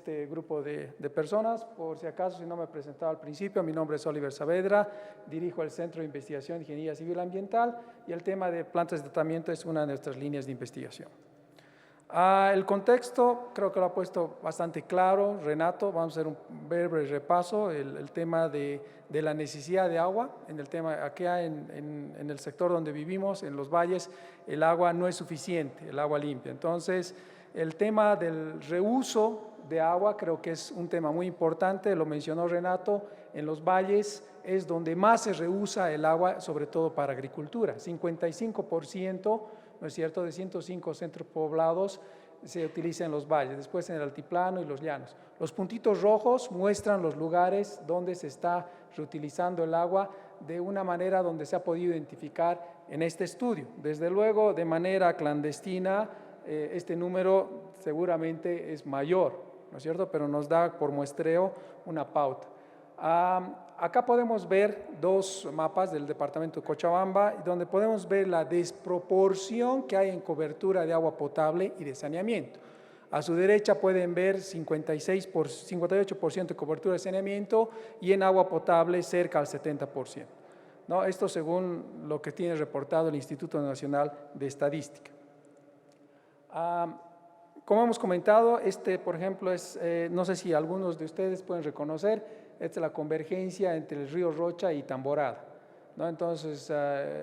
este grupo de personas. Por si acaso, si no me he presentado al principio, mi nombre es Oliver Saavedra, dirijo el Centro de Investigación de Ingeniería Civil Ambiental y el tema de plantas de tratamiento es una de nuestras líneas de investigación. El contexto creo que lo ha puesto bastante claro Renato. Vamos a hacer un breve repaso, el tema de la necesidad de agua. En el tema acá en el sector donde vivimos, en los valles, el agua no es suficiente, el agua limpia. Entonces, el tema del reuso de agua creo que es un tema muy importante, lo mencionó Renato. En los valles es donde más se reusa el agua, sobre todo para agricultura. 55%, ¿no es cierto?, de 105 centros poblados se utiliza en los valles, después en el altiplano y los llanos. Los puntitos rojos muestran los lugares donde se está reutilizando el agua de una manera donde se ha podido identificar en este estudio. Desde luego, de manera clandestina, este número seguramente es mayor, ¿no es cierto?, pero nos da por muestreo una pauta. Acá podemos ver dos mapas del departamento de Cochabamba, donde podemos ver la desproporción que hay en cobertura de agua potable y de saneamiento. A su derecha pueden ver 58% de cobertura de saneamiento y en agua potable cerca al 70%. ¿No? Esto según lo que tiene reportado el Instituto Nacional de Estadística. Como hemos comentado, por ejemplo, no sé si algunos de ustedes pueden reconocer, esta es la convergencia entre el río Rocha y Tamborada, ¿no? Entonces,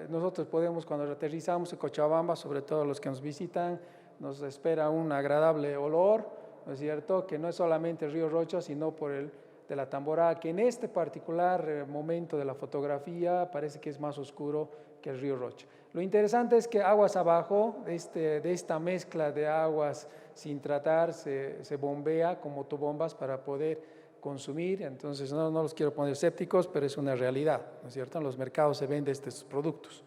nosotros podemos, cuando aterrizamos en Cochabamba, sobre todo los que nos visitan, nos espera un agradable olor, ¿no es cierto?, que no es solamente el río Rocha, sino por el de la Tamborada, que en este particular momento de la fotografía parece que es más oscuro que el río Rocha. Lo interesante es que aguas abajo, de esta mezcla de aguas sin tratar, se bombea con motobombas para poder consumir. Entonces no los quiero poner escépticos, pero es una realidad, ¿no es cierto? En los mercados se venden estos productos,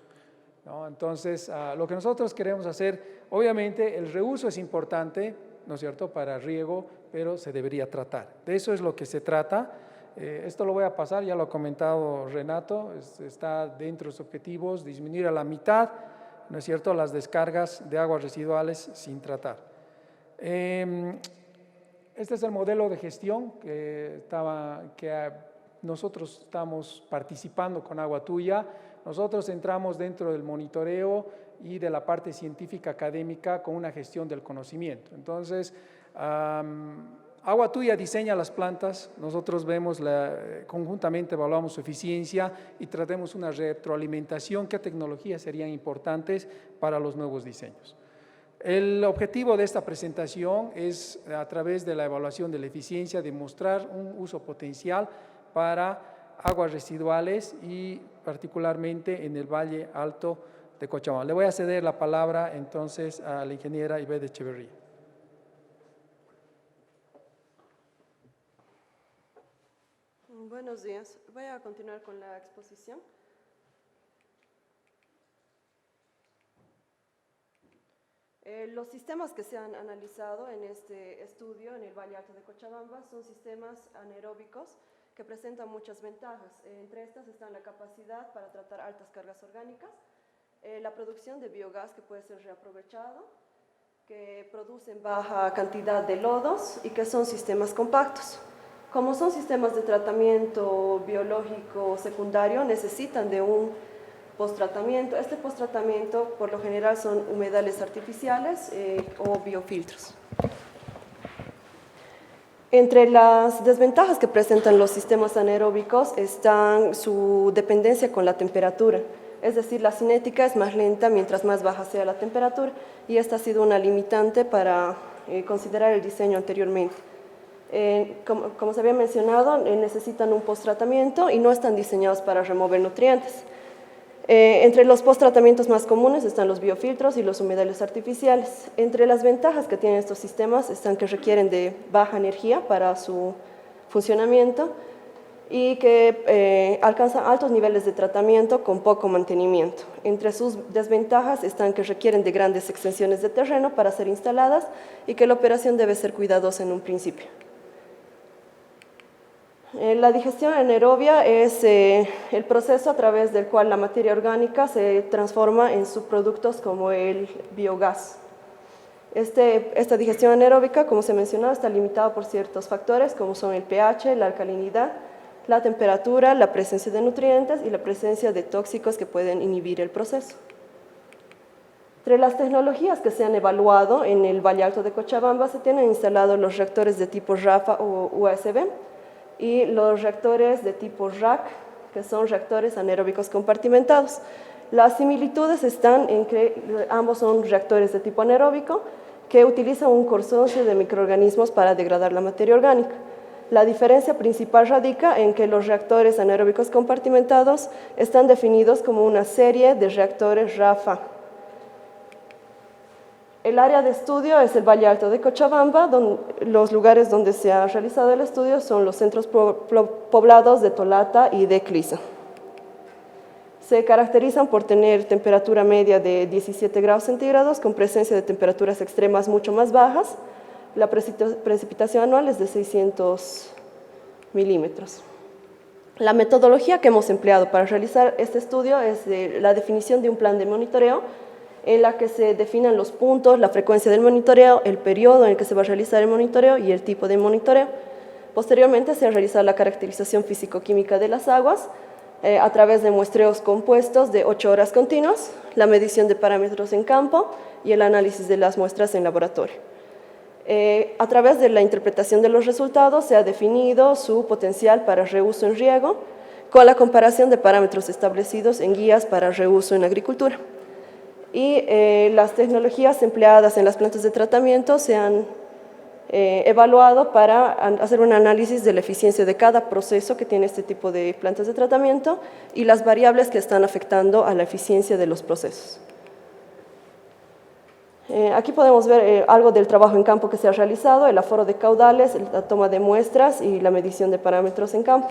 ¿no? Entonces, lo que nosotros queremos hacer, obviamente el reuso es importante, ¿no es cierto?, para riego, pero se debería tratar. De eso es lo que se trata. Esto lo voy a pasar, ya lo ha comentado Renato, está dentro de los objetivos, disminuir a la mitad, ¿no es cierto?, las descargas de aguas residuales sin tratar. Este es el modelo de gestión que nosotros estamos participando con Agua Tuya. Nosotros entramos dentro del monitoreo y de la parte científica académica con una gestión del conocimiento. Entonces, Agua Tuya diseña las plantas, nosotros vemos conjuntamente evaluamos su eficiencia y tratemos una retroalimentación, qué tecnologías serían importantes para los nuevos diseños. El objetivo de esta presentación es, a través de la evaluación de la eficiencia, demostrar un uso potencial para aguas residuales y particularmente en el Valle Alto de Cochabamba. Le voy a ceder la palabra entonces a la ingeniera Ivette Echeverría. Buenos días. Voy a continuar con la exposición. Los sistemas que se han analizado en este estudio en el Valle Alto de Cochabamba son sistemas anaeróbicos que presentan muchas ventajas. Entre estas están la capacidad para tratar altas cargas orgánicas, la producción de biogás que puede ser reaprovechado, que producen baja cantidad de lodos y que son sistemas compactos. Como son sistemas de tratamiento biológico secundario, necesitan de un posttratamiento. Este posttratamiento por lo general son humedales artificiales o biofiltros. Entre las desventajas que presentan los sistemas anaeróbicos están su dependencia con la temperatura, es decir, la cinética es más lenta mientras más baja sea la temperatura y esta ha sido una limitante para considerar el diseño anteriormente. Como se había mencionado, necesitan un posttratamiento y no están diseñados para remover nutrientes. Entre los posttratamientos más comunes están los biofiltros y los humedales artificiales. Entre las ventajas que tienen estos sistemas están que requieren de baja energía para su funcionamiento y que alcanzan altos niveles de tratamiento con poco mantenimiento. Entre sus desventajas están que requieren de grandes extensiones de terreno para ser instaladas y que la operación debe ser cuidadosa en un principio. La digestión anaerobia es el proceso a través del cual la materia orgánica se transforma en subproductos como el biogás. Esta digestión anaeróbica, como se mencionó, está limitada por ciertos factores, como son el pH, la alcalinidad, la temperatura, la presencia de nutrientes y la presencia de tóxicos que pueden inhibir el proceso. Entre las tecnologías que se han evaluado en el Valle Alto de Cochabamba se tienen instalados los reactores de tipo RAFA o USB y los reactores de tipo RAC, que son reactores anaeróbicos compartimentados. Las similitudes están en que ambos son reactores de tipo anaeróbico que utilizan un consorcio de microorganismos para degradar la materia orgánica. La diferencia principal radica en que los reactores anaeróbicos compartimentados están definidos como una serie de reactores RAFA. El área de estudio es el Valle Alto de Cochabamba, los lugares donde se ha realizado el estudio son los centros poblados de Tolata y de Clisa. Se caracterizan por tener temperatura media de 17 grados centígrados con presencia de temperaturas extremas mucho más bajas. La precipitación anual es de 600 milímetros. La metodología que hemos empleado para realizar este estudio es la definición de un plan de monitoreo en la que se definan los puntos, la frecuencia del monitoreo, el periodo en el que se va a realizar el monitoreo y el tipo de monitoreo. Posteriormente se ha realizado la caracterización físico-química de las aguas a través de muestreos compuestos de 8 horas continuas, la medición de parámetros en campo y el análisis de las muestras en laboratorio. A través de la interpretación de los resultados se ha definido su potencial para reuso en riego con la comparación de parámetros establecidos en guías para reuso en agricultura. Y las tecnologías empleadas en las plantas de tratamiento se han evaluado para hacer un análisis de la eficiencia de cada proceso que tiene este tipo de plantas de tratamiento y las variables que están afectando a la eficiencia de los procesos. Aquí podemos ver algo del trabajo en campo que se ha realizado, el aforo de caudales, la toma de muestras y la medición de parámetros en campo.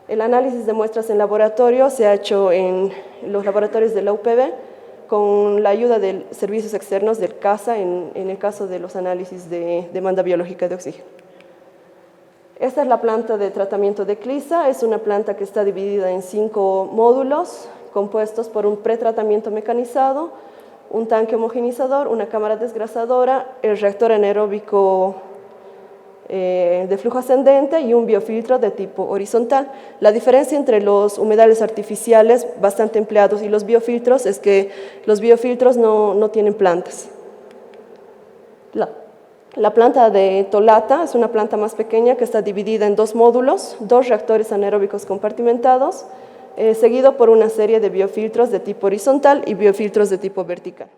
El análisis de muestras en laboratorio se ha hecho en los laboratorios de la UPB con la ayuda de servicios externos del CASA en el caso de los análisis de demanda biológica de oxígeno. Esta es la planta de tratamiento de Clisa, es una planta que está dividida en 5 módulos compuestos por un pretratamiento mecanizado, un tanque homogenizador, una cámara desgrasadora, el reactor anaeróbico de flujo ascendente y un biofiltro de tipo horizontal. La diferencia entre los humedales artificiales bastante empleados y los biofiltros es que los biofiltros no tienen plantas. La planta de Tolata es una planta más pequeña que está dividida en 2 módulos, 2 reactores anaeróbicos compartimentados, seguido por una serie de biofiltros de tipo horizontal y biofiltros de tipo vertical.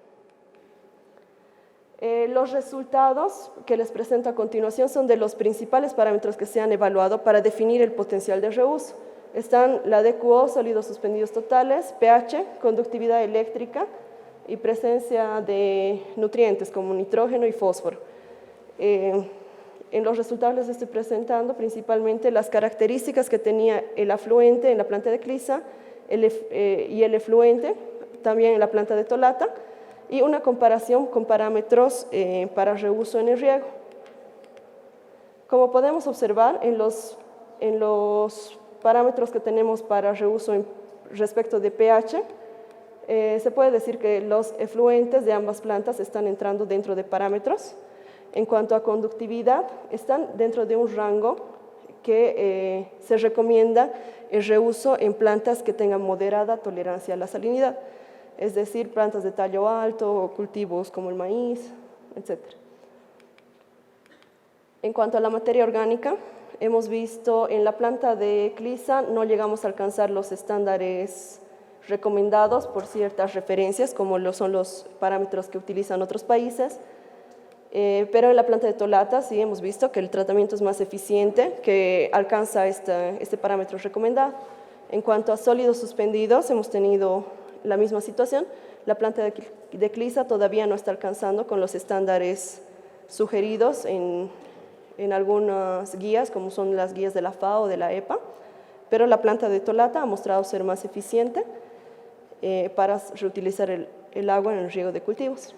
Los resultados que les presento a continuación son de los principales parámetros que se han evaluado para definir el potencial de reuso. Están la DQO, sólidos suspendidos totales, pH, conductividad eléctrica y presencia de nutrientes como nitrógeno y fósforo. En los resultados les estoy presentando principalmente las características que tenía el afluente en la planta de Clisa y el efluente también en la planta de Tolata, y una comparación con parámetros para reuso en el riego. Como podemos observar, en los parámetros que tenemos para reuso respecto de pH, se puede decir que los efluentes de ambas plantas están entrando dentro de parámetros. En cuanto a conductividad, están dentro de un rango que se recomienda el reuso en plantas que tengan moderada tolerancia a la salinidad, es decir, plantas de tallo alto o cultivos como el maíz, etc. En cuanto a la materia orgánica, hemos visto en la planta de Clisa no llegamos a alcanzar los estándares recomendados por ciertas referencias, como son los parámetros que utilizan otros países, pero en la planta de Tolata sí hemos visto que el tratamiento es más eficiente, que alcanza este parámetro recomendado. En cuanto a sólidos suspendidos, hemos tenido la misma situación. La planta de Clisa todavía no está alcanzando con los estándares sugeridos en algunas guías, como son las guías de la FAO o de la EPA, pero la planta de Tolata ha mostrado ser más eficiente para reutilizar el agua en el riego de cultivos.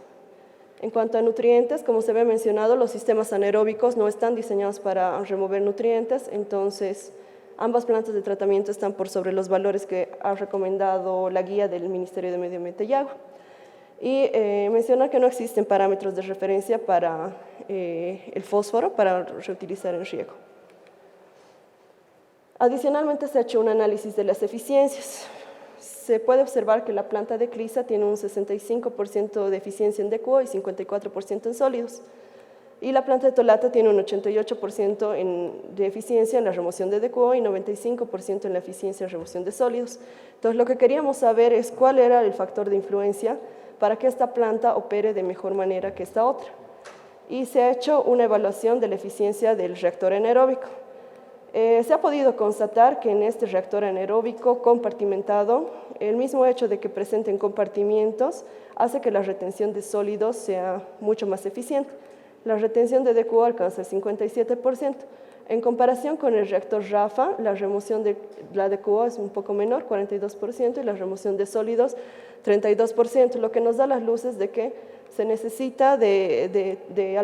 En cuanto a nutrientes, como se ve mencionado, los sistemas anaeróbicos no están diseñados para remover nutrientes, entonces ambas plantas de tratamiento están por sobre los valores que ha recomendado la guía del Ministerio de Medio Ambiente y Agua. Y mencionar que no existen parámetros de referencia para el fósforo para reutilizar en riego. Adicionalmente se ha hecho un análisis de las eficiencias. Se puede observar que la planta de clisa tiene un 65% de eficiencia en DQO y 54% en sólidos. Y la planta de tolata tiene un 88% de eficiencia en la remoción de DQO y 95% en la eficiencia en remoción de sólidos. Entonces, lo que queríamos saber es cuál era el factor de influencia para que esta planta opere de mejor manera que esta otra. Y se ha hecho una evaluación de la eficiencia del reactor anaeróbico. Se ha podido constatar que en este reactor anaeróbico compartimentado, el mismo hecho de que presenten compartimientos hace que la retención de sólidos sea mucho más eficiente. La retención de DQO alcanza el 57%. En comparación con el reactor RAFA, la remoción de la DQO es un poco menor, 42%, y la remoción de sólidos, 32%, lo que nos da las luces de que se necesita de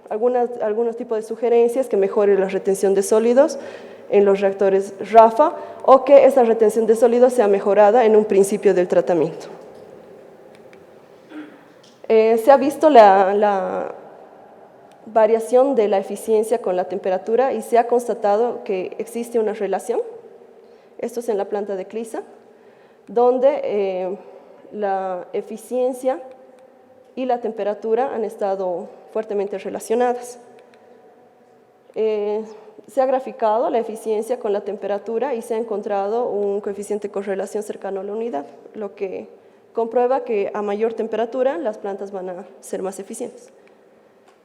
algunos tipos de sugerencias que mejore la retención de sólidos en los reactores RAFA o que esa retención de sólidos sea mejorada en un principio del tratamiento. Se ha visto la variación de la eficiencia con la temperatura y se ha constatado que existe una relación, esto es en la planta de clisa, donde la eficiencia y la temperatura han estado fuertemente relacionadas. Se ha graficado la eficiencia con la temperatura y se ha encontrado un coeficiente de correlación cercano a la unidad, lo que comprueba que a mayor temperatura las plantas van a ser más eficientes.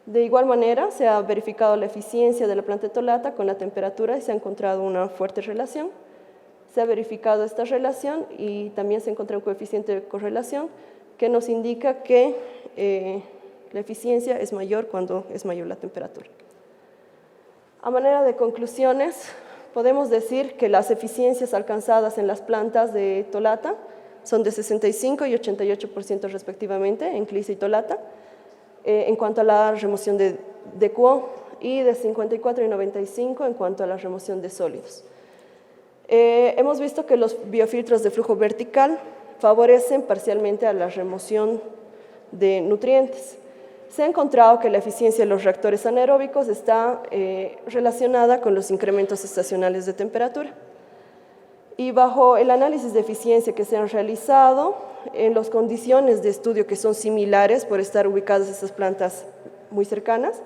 De igual manera, se ha verificado la eficiencia de la planta de tolata con la temperatura y se ha encontrado una fuerte relación. Se ha verificado esta relación y también se encontró un coeficiente de correlación que nos indica que la eficiencia es mayor cuando es mayor la temperatura. A manera de conclusiones, podemos decir que las eficiencias alcanzadas en las plantas de tolata son de 65 y 88% respectivamente en clisa y tolata, en cuanto a la remoción de DQO y de 54 y 95 en cuanto a la remoción de sólidos. Hemos visto que los biofiltros de flujo vertical favorecen parcialmente a la remoción de nutrientes. Se ha encontrado que la eficiencia de los reactores anaeróbicos está relacionada con los incrementos estacionales de temperatura. Y bajo el análisis de eficiencia que se han realizado, en las condiciones de estudio que son similares por estar ubicadas estas plantas muy cercanas,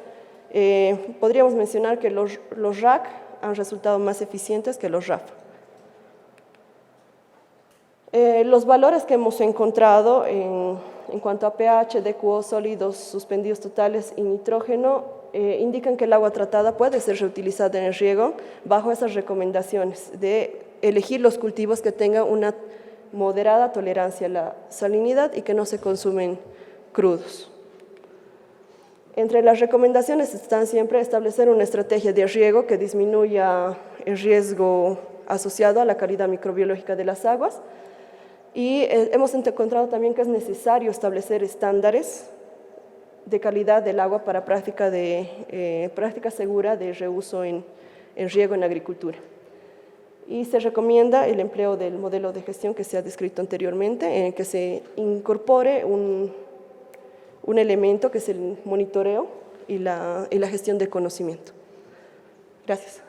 podríamos mencionar que los RAC han resultado más eficientes que los RAF. Los valores que hemos encontrado en cuanto a pH, DQO, sólidos suspendidos totales y nitrógeno indican que el agua tratada puede ser reutilizada en el riego bajo esas recomendaciones de elegir los cultivos que tengan una moderada tolerancia a la salinidad y que no se consumen crudos. Entre las recomendaciones están siempre establecer una estrategia de riego que disminuya el riesgo asociado a la calidad microbiológica de las aguas y hemos encontrado también que es necesario establecer estándares de calidad del agua para práctica segura de reuso en riego en agricultura. Y se recomienda el empleo del modelo de gestión que se ha descrito anteriormente, en el que se incorpore un elemento que es el monitoreo y la gestión del conocimiento. Gracias.